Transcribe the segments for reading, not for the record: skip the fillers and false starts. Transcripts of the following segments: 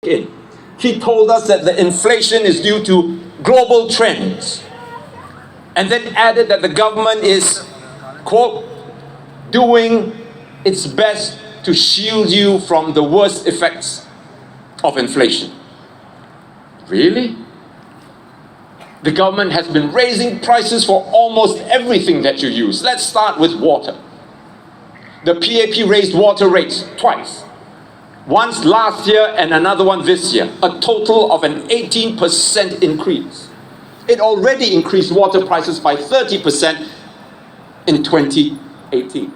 in. He told us that the inflation is due to global trends, and then added that the government is, quote, doing its best to shield you from the worst effects of inflation. Really? The government has been raising prices for almost everything that you use. Let's start with water. The PAP raised water rates twice. Once last year and another one this year. A total of an 18% increase. It already increased water prices by 30% in 2018.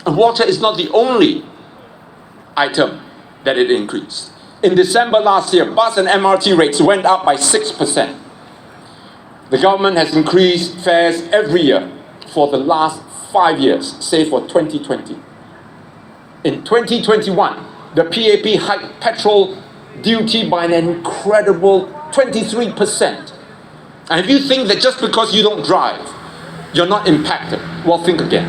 And water is not the only item that it increased. In December last year, bus and MRT rates went up by 6%. The government has increased fares every year for the last 5 years, save for 2020. In 2021, the PAP hiked petrol duty by an incredible 23%. And if you think that just because you don't drive, you're not impacted, well, think again.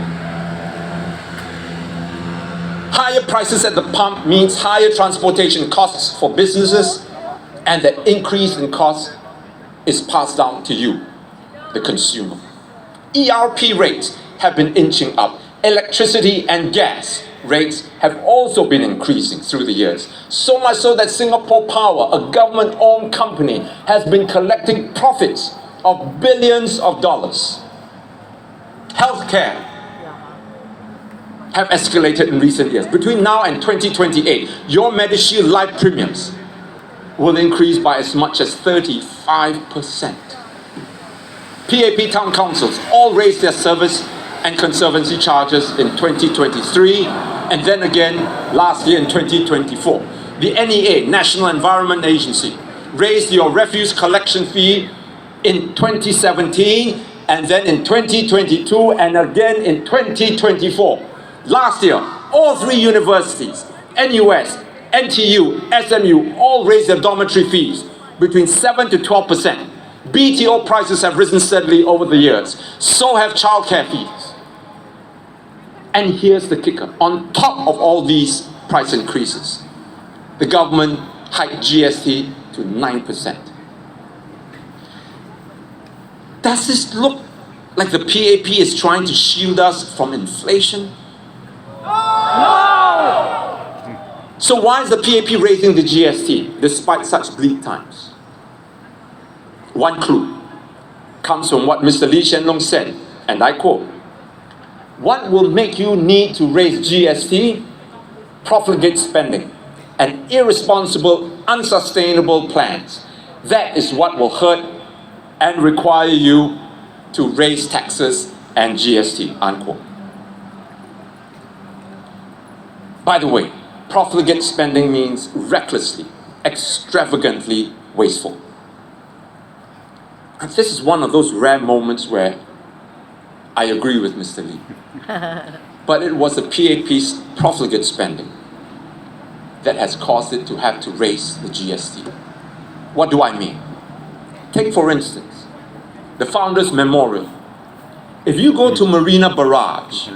Higher prices at the pump means higher transportation costs for businesses, and the increase in costs is passed down to you, the consumer. ERP rates have been inching up. Electricity and gas rates have also been increasing through the years. So much so that Singapore Power, a government-owned company, has been collecting profits of billions of dollars. Healthcare have escalated in recent years. Between now and 2028, your MediShield life premiums will increase by as much as 35%. PAP town councils all raised their service and conservancy charges in 2023 and then again last year in 2024. The NEA, National Environment Agency, raised your refuse collection fee in 2017 and then in 2022 and again in 2024. Last year, all three universities, NUS, NTU, SMU, all raised their dormitory fees between 7 to 12%. BTO prices have risen steadily over the years. So have childcare fees. And here's the kicker. On top of all these price increases, the government hiked GST to 9%. Does this look like the PAP is trying to shield us from inflation? No! So why is the PAP raising the GST despite such bleak times? One clue comes from what Mr. Lee Hsien Loong said, and I quote, "What will make you need to raise GST? Profligate spending and irresponsible, unsustainable plans. That is what will hurt and require you to raise taxes and GST," unquote. By the way, profligate spending means recklessly, extravagantly wasteful. And this is one of those rare moments where I agree with Mr. Lee. But it was the PAP's profligate spending that has caused it to have to raise the GST. What do I mean? Take for instance, the Founders Memorial. If you go to Marina Barrage,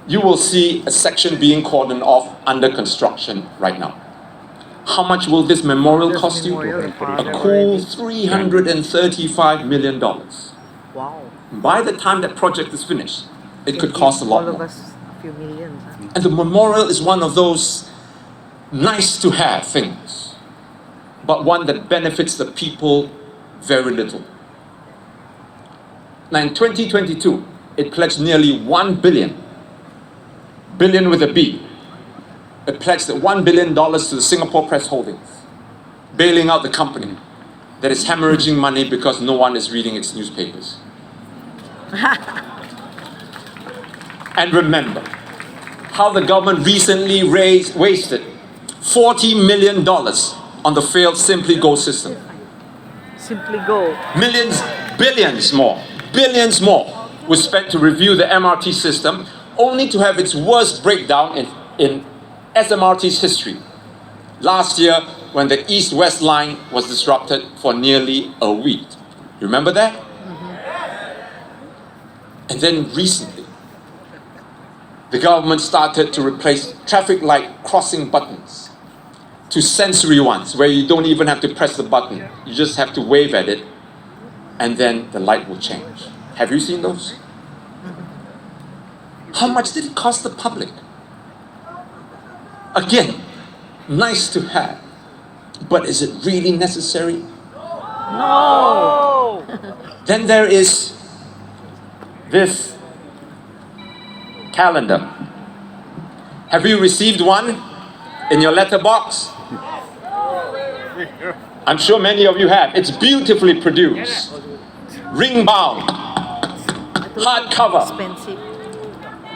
you will see a section being cordoned off under construction right now. How much will this memorial cost you? A cool $335 million. Wow. By the time that project is finished, it could cost a lot All of more. us a few millions. Huh? And the memorial is one of those nice to have things, but one that benefits the people very little. Now in 2022, it pledged nearly $1 billion with a B. It pledged $1 billion to the Singapore Press Holdings, bailing out the company that is hemorrhaging money because no one is reading its newspapers. And remember how the government recently wasted $40 million on the failed Simply Go system. Simply go. Billions more was spent to review the MRT system, only to have its worst breakdown in SMRT's history. Last year, when the East-West line was disrupted for nearly a week. Remember that? And then recently, the government started to replace traffic light crossing buttons to sensory ones where you don't even have to press the button. You just have to wave at it and then the light will change. Have you seen those? How much did it cost the public? Again, nice to have, but is it really necessary? No! Then there is this calendar. Have you received one in your letterbox? I'm sure many of you have. It's beautifully produced, ring bound, hardcover. Expensive.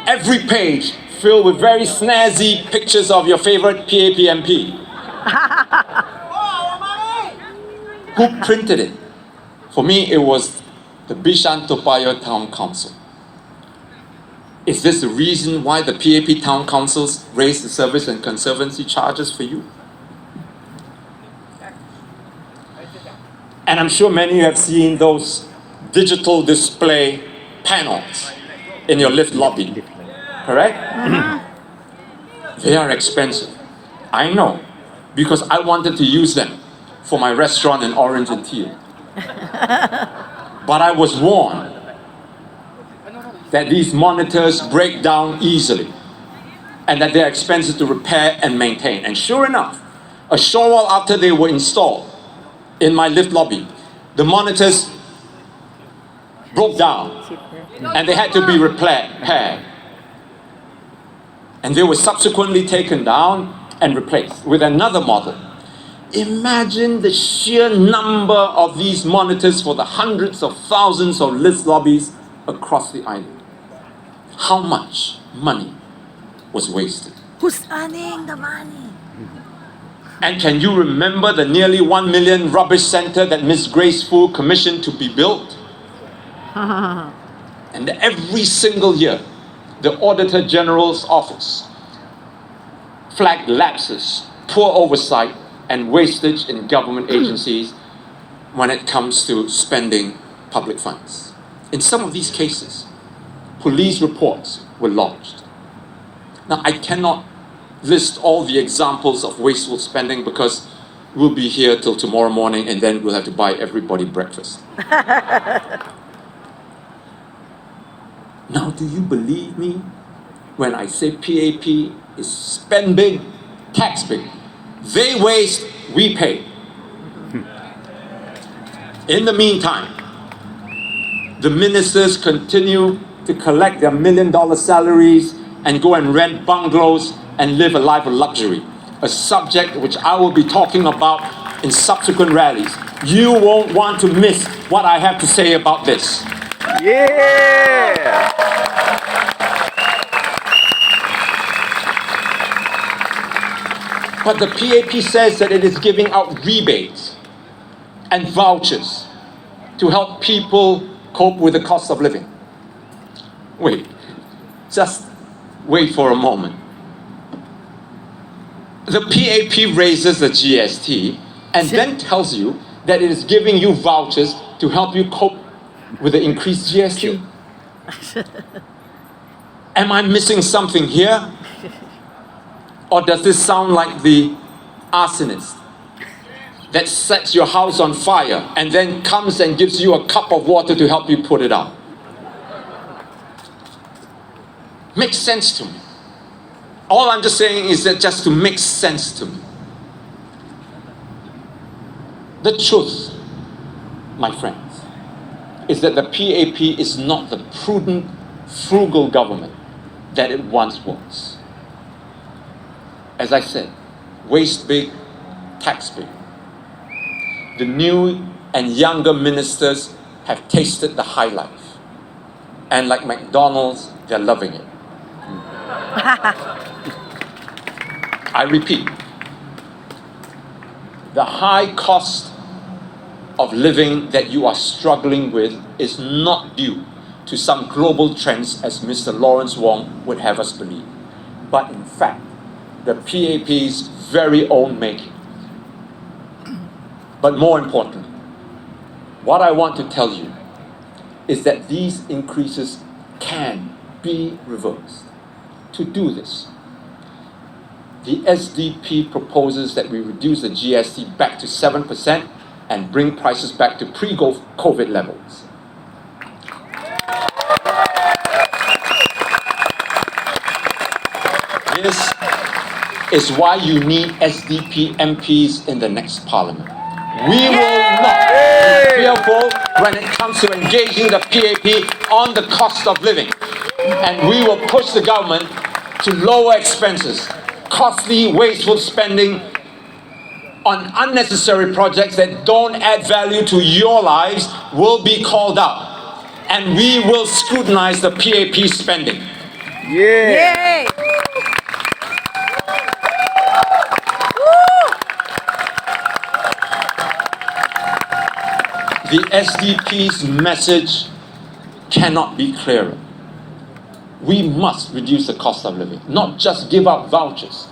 Every page filled with very snazzy pictures of your favorite PAP MP. Who printed it? For me, it was the Bishan Toa Payoh Town Council. Is this the reason why the PAP Town Councils raised the service and conservancy charges for you? And I'm sure many of you have seen those digital display panels in your lift lobby, correct? They are expensive. I know, because I wanted to use them for my restaurant in Orange and Teal. But I was warned that these monitors break down easily and that they're expensive to repair and maintain. And sure enough, a short while after they were installed in my lift lobby, the monitors broke down and they had to be repaired. And they were subsequently taken down and replaced with another model. Imagine the sheer number of these monitors for the hundreds of thousands of lift lobbies across the island. How much money was wasted? Who's earning the money? And can you remember the nearly 1 million rubbish center that Miss Grace Fu commissioned to be built? And every single year, the Auditor General's office flagged lapses, poor oversight, and wastage in government agencies when it comes to spending public funds. In some of these cases, police reports were lodged. Now, I cannot list all the examples of wasteful spending because we'll be here till tomorrow morning and then we'll have to buy everybody breakfast. Now, do you believe me when I say PAP is spend big, tax big? They waste, we pay. In the meantime, the ministers continue to collect their $1 million salaries and go and rent bungalows and live a life of luxury, a subject which I will be talking about in subsequent rallies. You won't want to miss what I have to say about this. Yeah! But the PAP says that it is giving out rebates and vouchers to help people cope with the cost of living. Wait, just wait for a moment. The PAP raises the GST and then tells you that it is giving you vouchers to help you cope with the increased GST. Am I missing something here? Or does this sound like the arsonist that sets your house on fire and then comes and gives you a cup of water to help you put it out? Makes sense to me. All I'm just saying is that just to make sense to me. The truth, my friends, is that the PAP is not the prudent, frugal government that it once was. As I said, waste big, tax big. The new and younger ministers have tasted the high life. And like McDonald's, they're loving it. I repeat, the high cost of living that you are struggling with is not due to some global trends as Mr. Lawrence Wong would have us believe, but in fact, the PAP's very own making. But more importantly, what I want to tell you is that these increases can be reversed. To do this, the SDP proposes that we reduce the GST back to 7% and bring prices back to pre-COVID levels. This is why you need SDP MPs in the next parliament. We will not be fearful when it comes to engaging the PAP on the cost of living. And we will push the government to lower expenses. Costly, wasteful spending on unnecessary projects that don't add value to your lives will be called out. And we will scrutinize the PAP spending. Yay! The SDP's message cannot be clearer. We must reduce the cost of living, not just give out vouchers,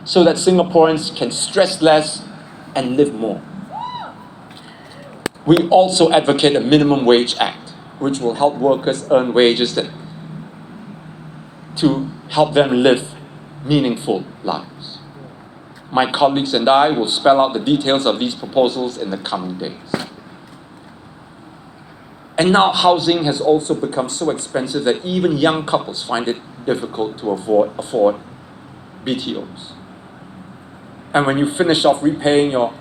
so that Singaporeans can stress less and live more. We also advocate a minimum wage act, which will help workers earn wages to help them live meaningful lives. My colleagues and I will spell out the details of these proposals in the coming days. And now housing has also become so expensive that even young couples find it difficult to afford BTOs. And when you finish off repaying your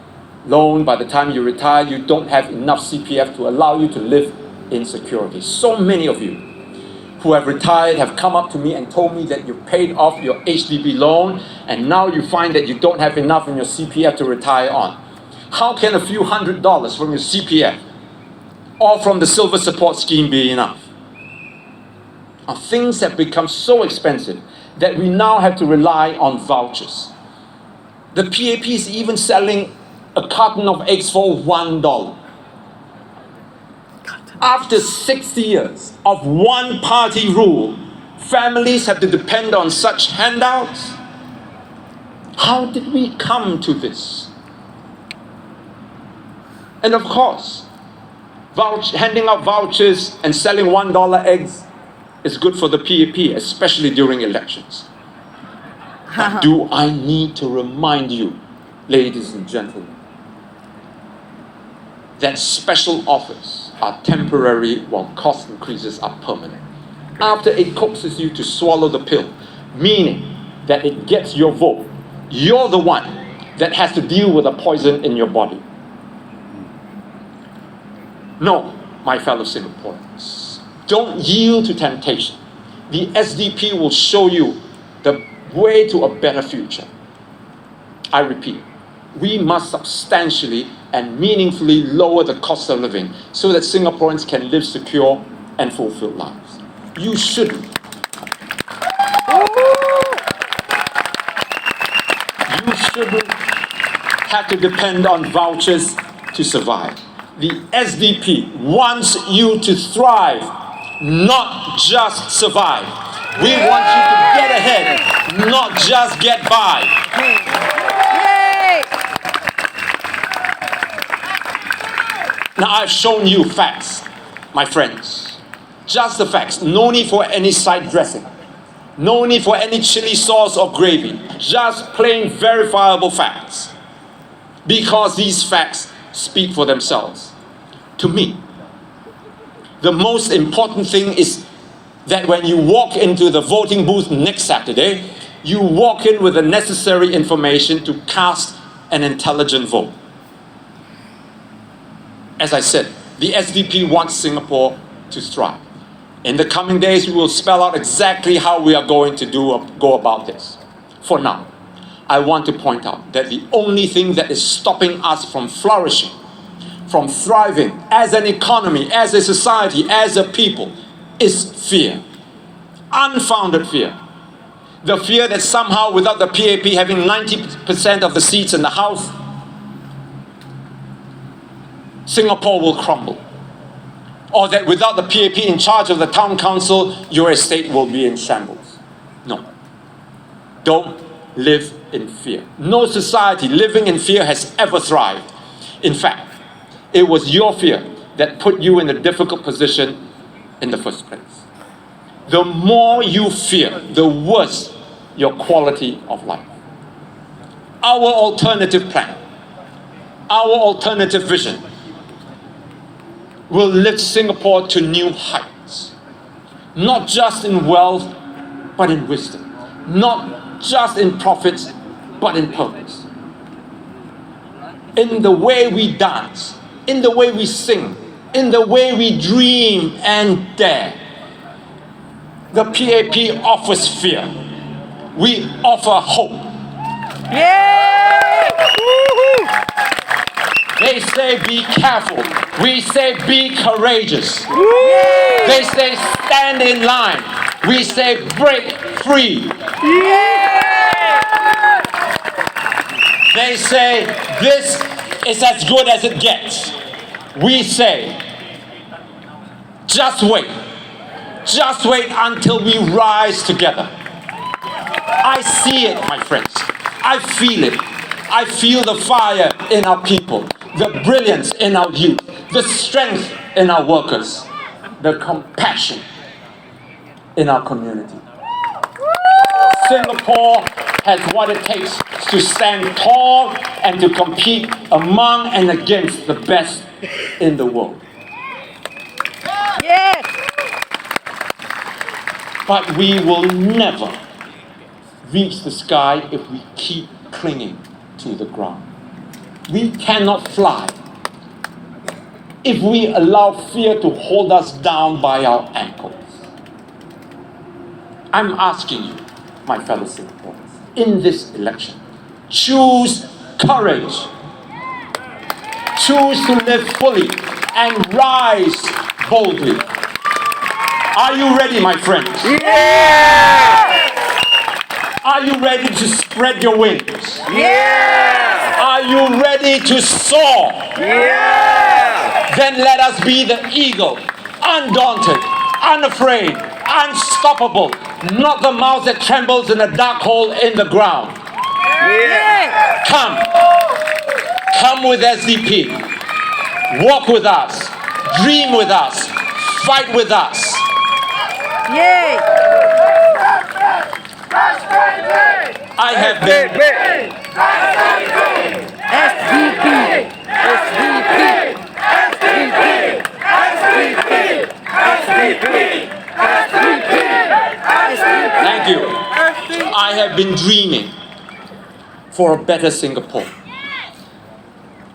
loan, by the time you retire, you don't have enough CPF to allow you to live in security. So many of you who have retired have come up to me and told me that you paid off your HDB loan and now you find that you don't have enough in your CPF to retire on. How can a few $100s from your CPF or from the Silver Support Scheme be enough? Things have become so expensive that we now have to rely on vouchers. The PAP is even selling a carton of eggs for $1. After 60 years of one-party rule, families have to depend on such handouts. How did we come to this? And of course, handing out vouchers and selling $1 eggs is good for the PAP, especially during elections. But do I need to remind you, ladies and gentlemen, that special offers are temporary while cost increases are permanent? After it coaxes you to swallow the pill, meaning that it gets your vote, you're the one that has to deal with the poison in your body. No, my fellow Singaporeans, don't yield to temptation. The SDP will show you the way to a better future. I repeat, we must substantially and meaningfully lower the cost of living so that Singaporeans can live secure and fulfilled lives. You shouldn't. You shouldn't have to depend on vouchers to survive. The SDP wants you to thrive, not just survive. We want you to get ahead, not just get by. Now I've shown you facts, my friends. Just the facts. No need for any side dressing. No need for any chili sauce or gravy. Just plain verifiable facts. Because these facts speak for themselves. To me, the most important thing is that when you walk into the voting booth next Saturday, you walk in with the necessary information to cast an intelligent vote. As I said, the SDP wants Singapore to thrive. In the coming days, we will spell out exactly how we are going to go about this. For now, I want to point out that the only thing that is stopping us from flourishing, from thriving as an economy, as a society, as a people, is fear. Unfounded fear. The fear that somehow without the PAP having 90% of the seats in the House, Singapore will crumble. Or that without the PAP in charge of the town council, your estate will be in shambles. No. Don't live in fear. No society living in fear has ever thrived. In fact, it was your fear that put you in a difficult position in the first place. The more you fear, the worse your quality of life. our alternative plan, our alternative vision will lift Singapore to new heights, not just in wealth, but in wisdom, not just in profits, but in purpose. In the way we dance, in the way we sing, in the way we dream and dare. The PAP offers fear. We offer hope. Yay! Woo-hoo! They say be careful. We say be courageous. Yay! They say stand in line. We say break free. Yay! They say this is as good as it gets. We say just wait. Just wait until we rise together. I see it, my friends. I feel it. I feel the fire in our people, the brilliance in our youth, the strength in our workers, the compassion in our community. Singapore has what it takes to stand tall and to compete among and against the best in the world. Yes! But we will never reach the sky if we keep clinging to the ground. We cannot fly if we allow fear to hold us down by our ankles. I'm asking you, my fellow Singaporeans, in this election, choose courage. Choose to live fully and rise boldly. Are you ready, my friends? Yeah! Are you ready to spread your wings? Yeah! Are you ready to soar? Yeah! Then let us be the eagle, undaunted, unafraid, unstoppable, not the mouse that trembles in a dark hole in the ground. Yeah! Come with SDP. Walk with us, dream with us, fight with us. Yay! I have been SDP! SDP! SDP! SDP! Thank you. I have been dreaming for a better Singapore.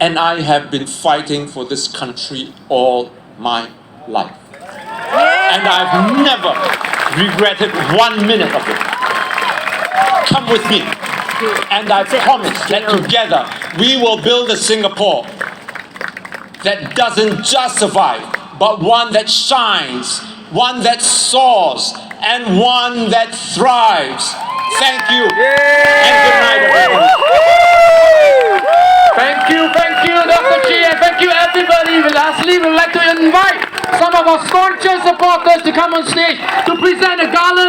And I have been fighting for this country all my life. And I've never regretted 1 minute of it. Come with me. And I promise that together we will build a Singapore that doesn't just survive, but one that shines, one that soars, and one that thrives. Thank you. And good night, everyone. Thank you, Dr. Chee, and thank you, everybody. Lastly, we'd like to invite some of our stauncher supporters to come on stage to present a garland